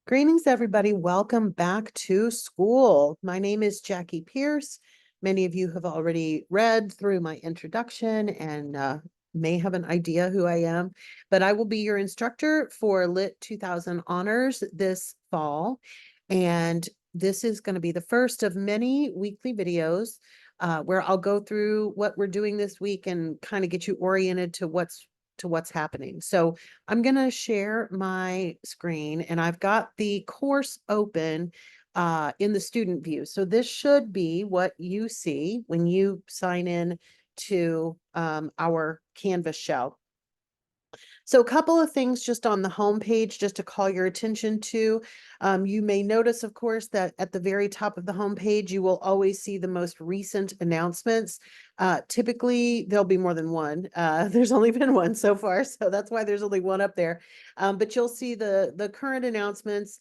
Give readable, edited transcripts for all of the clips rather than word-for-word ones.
Greetings, everybody. Welcome back to school. My name is Jackie Pierce. Many of you have already read through my introduction and may have an idea who I am, but I will be your instructor for LIT 2000 Honors this fall. And this is going to be the first of many weekly videos where I'll go through what we're doing this week and kind of get you oriented to what's happening. So I'm going to share my screen and I've got the course open in the student view. So this should be what you see when you sign in to our Canvas shell. So a couple of things just on the home page, just to call your attention to. You may notice, of course, that at the very top of the home page, you will always see the most recent announcements. Typically, there'll be more than one. There's only been one so far, so that's why there's only one up there. But you'll see the current announcements.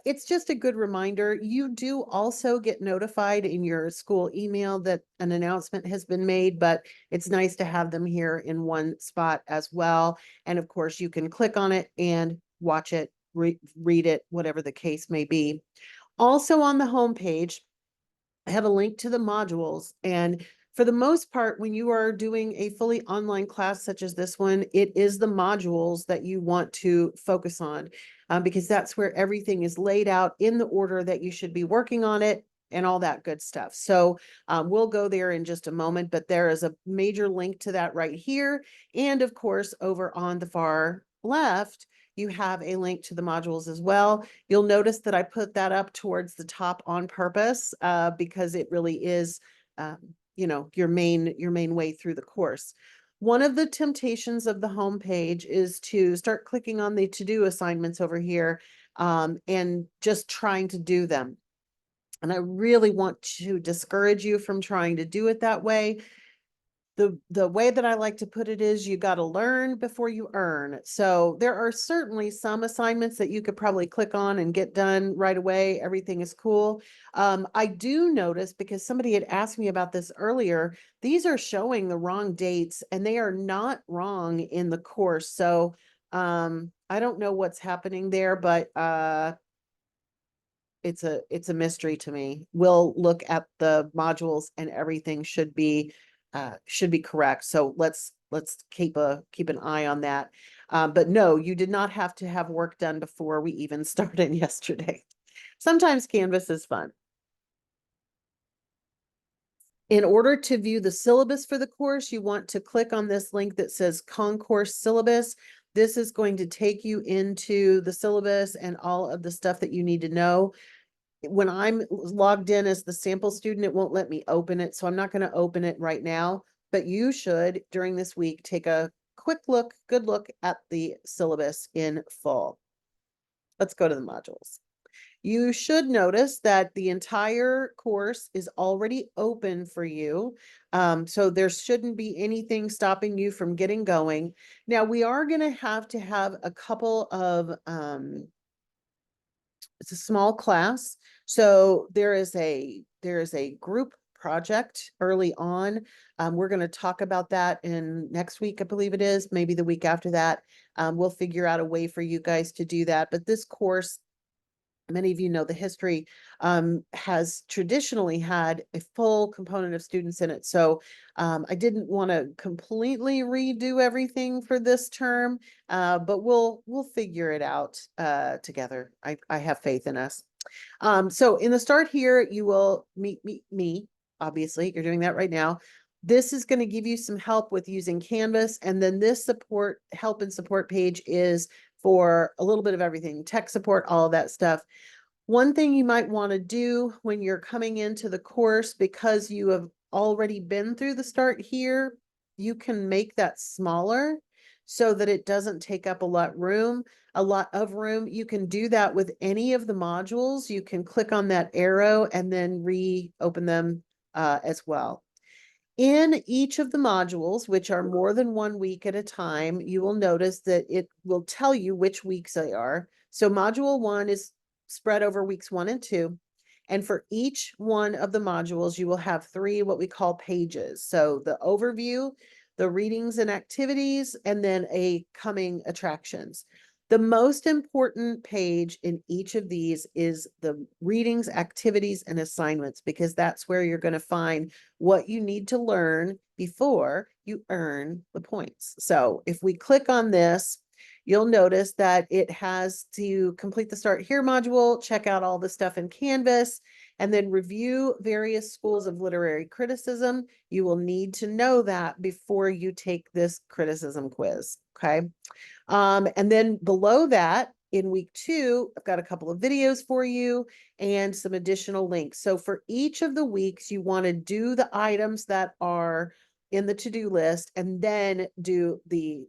It's just a good reminder. You do also get notified in your school email that an announcement has been made, but it's nice to have them here in one spot as well. And of course, you can click on it and watch it, read it, whatever the case may be. Also on the home page, I have a link to the modules. And for the most part, when you are doing a fully online class such as this one, it is the modules that you want to focus on because that's where everything is laid out in the order that you should be working on it and all that good stuff. So we'll go there in just a moment, but there is a major link to that right here. And of course, over on the far left, you have a link to the modules as well. You'll notice that I put that up towards the top on purpose because it really is, your main way through the course. One of the temptations of the home page is to start clicking on the to-do assignments over here and just trying to do them. And I really want to discourage you from trying to do it that way. The way that I like to put it is you got to learn before you earn. So there are certainly some assignments that you could probably click on and get done right away. Everything is cool. I do notice, because somebody had asked me about this earlier, these are showing the wrong dates and they are not wrong in the course. So I don't know what's happening there, but it's a mystery to me. We'll look at the modules and everything should be correct. So let's keep an eye on that. But no, you did not have to have work done before we even started yesterday. Sometimes Canvas is fun. In order to view the syllabus for the course, you want to click on this link that says Concourse Syllabus. This is going to take you into the syllabus and all of the stuff that you need to know. When I'm logged in as the sample student, it won't let me open it. So I'm not going to open it right now, but you should during this week take a good look at the syllabus in full. Let's go to the modules. You should notice that the entire course is already open for you. So there shouldn't be anything stopping you from getting going. Now we are going to have a couple of, it's a small class. So there is a group project early on. We're going to talk about that in next week, I believe it is, maybe the week after that. We'll figure out a way for you guys to do that. But this course, many of you know the history, has traditionally had a full component of students in it. So I didn't want to completely redo everything for this term, but we'll figure it out together. I have faith in us. So in the start here, you will meet me. Obviously, you're doing that right now. This is going to give you some help with using Canvas. And then this help and support page is for a little bit of everything, tech support, all of that stuff. One thing you might want to do when you're coming into the course, because you have already been through the start here, you can make that smaller so that it doesn't take up a lot of room. You can do that with any of the modules. You can click on that arrow and then reopen them as well. In each of the modules, which are more than 1 week at a time, you will notice that it will tell you which weeks they are. So module 1 is spread over weeks 1 and 2. And for each one of the modules, you will have 3 what we call pages. So the overview, the readings and activities, and then a coming attractions. The most important page in each of these is the readings, activities, and assignments, because that's where you're going to find what you need to learn before you earn the points. So if we click on this, you'll notice that it has to complete the Start Here module, check out all the stuff in Canvas, and then review various schools of literary criticism. You will need to know that before you take this criticism quiz, okay? And then below that, in week 2, I've got a couple of videos for you and some additional links. So for each of the weeks, you want to do the items that are in the to-do list and then do the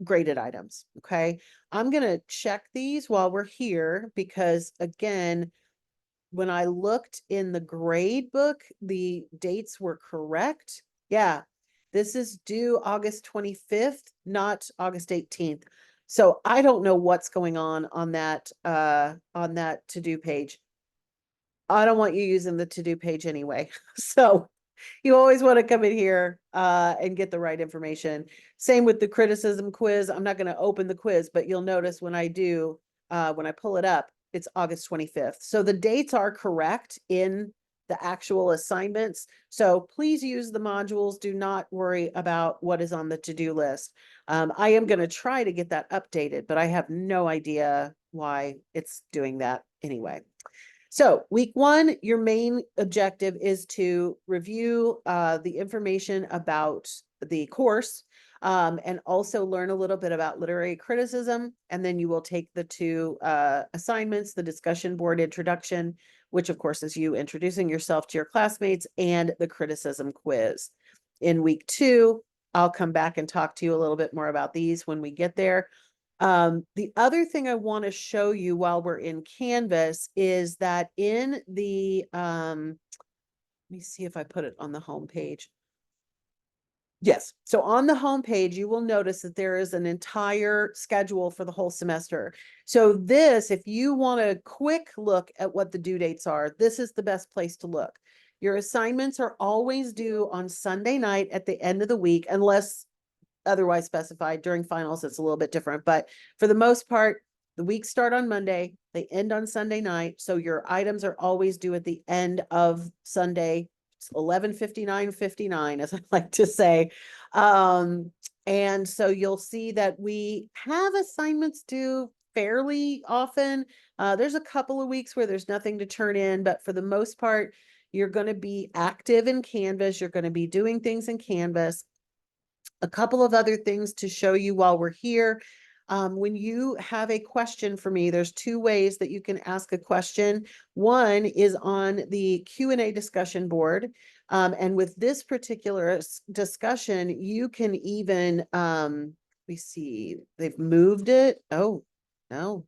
graded items, okay? I'm going to check these while we're here because, again, when I looked in the grade book, the dates were correct. Yeah, this is due August 25th, not August 18th. So I don't know what's going on that to-do page. I don't want you using the to-do page anyway. So you always want to come in here and get the right information. Same with the criticism quiz. I'm not going to open the quiz, but you'll notice when I do, when I pull it up, it's August 25th. So the dates are correct in the actual assignments. So please use the modules. Do not worry about what is on the to-do list. I am going to try to get that updated, but I have no idea why it's doing that anyway. So week 1, your main objective is to review the information about the course and also learn a little bit about literary criticism. And then you will take the 2 assignments, the discussion board introduction, which of course is you introducing yourself to your classmates, and the criticism quiz. In week 2, I'll come back and talk to you a little bit more about these when we get there. The other thing I want to show you while we're in Canvas is that in the, let me see if I put it on the home page. Yes. So on the home page, you will notice that there is an entire schedule for the whole semester. So this, if you want a quick look at what the due dates are, this is the best place to look. Your assignments are always due on Sunday night at the end of the week, unless otherwise specified. During finals, it's a little bit different, but for the most part, the weeks start on Monday, they end on Sunday night. So your items are always due at the end of Sunday. It's 11:59:59, as I like to say. And so you'll see that we have assignments due fairly often. There's a couple of weeks where there's nothing to turn in, but for the most part, you're going to be active in Canvas. You're going to be doing things in Canvas. A couple of other things to show you while we're here. When you have a question for me, there's 2 ways that you can ask a question. One is on the Q&A discussion board. And with this particular discussion, you can even, let me see, they've moved it. Oh, no,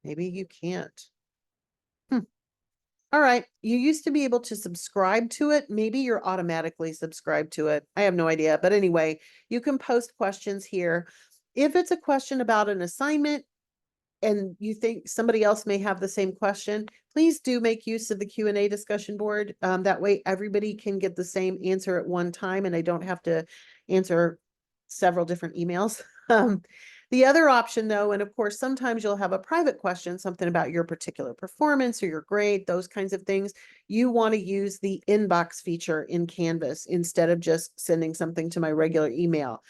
maybe you can't. All right. You used to be able to subscribe to it. Maybe you're automatically subscribed to it. I have no idea. But anyway, you can post questions here. If it's a question about an assignment and you think somebody else may have the same question, please do make use of the Q&A discussion board. That way everybody can get the same answer at one time and I don't have to answer several different emails. The other option though, and of course, sometimes you'll have a private question, something about your particular performance or your grade, those kinds of things. You want to use the inbox feature in Canvas instead of just sending something to my regular email.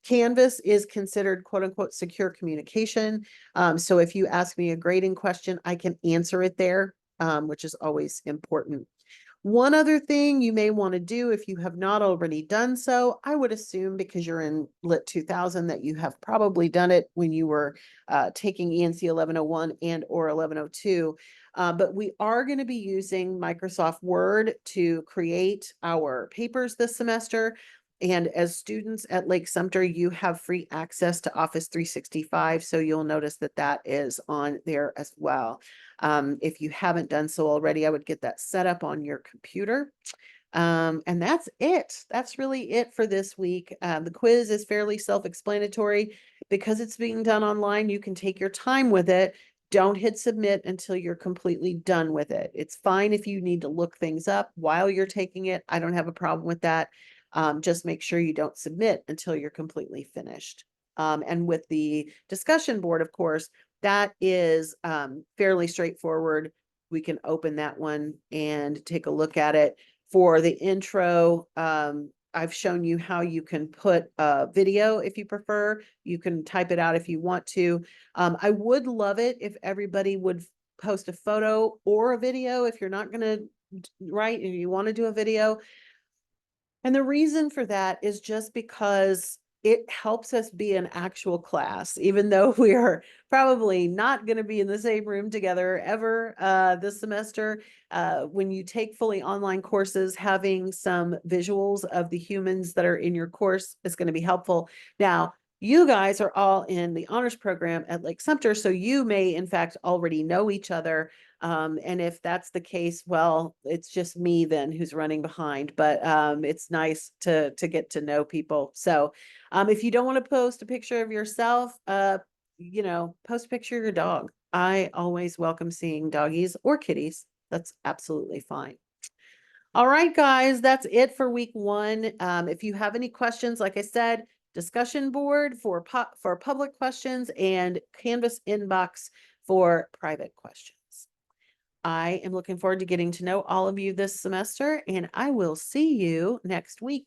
Canvas is considered quote unquote secure communication. So if you ask me a grading question, I can answer it there, which is always important. One other thing you may want to do if you have not already done so, I would assume because you're in LIT 2000 that you have probably done it when you were taking ENC 1101 and or 1102. But we are going to be using Microsoft Word to create our papers this semester. And as students at Lake Sumter, you have free access to Office 365. So you'll notice that that is on there as well. If you haven't done so already, I would get that set up on your computer. And that's it. That's really it for this week. The quiz is fairly self-explanatory. Because it's being done online, you can take your time with it. Don't hit submit until you're completely done with it. It's fine if you need to look things up while you're taking it. I don't have a problem with that. Just make sure you don't submit until you're completely finished. And with the discussion board, of course, that is fairly straightforward. We can open that one and take a look at it. For the intro, I've shown you how you can put a video if you prefer. You can type it out if you want to. I would love it if everybody would post a photo or a video if you're not going to write and you want to do a video. And the reason for that is just because it helps us be an actual class, even though we are probably not going to be in the same room together ever this semester. When you take fully online courses, having some visuals of the humans that are in your course is going to be helpful. Now, you guys are all in the honors program at Lake Sumter, so you may in fact already know each other. And if that's the case, well, it's just me then who's running behind, but it's nice to get to know people. So if you don't want to post a picture of yourself, post a picture of your dog. I always welcome seeing doggies or kitties. That's absolutely fine. All right, guys, that's it for week 1. If you have any questions, like I said, discussion board for public questions and Canvas inbox for private questions. I am looking forward to getting to know all of you this semester, and I will see you next week.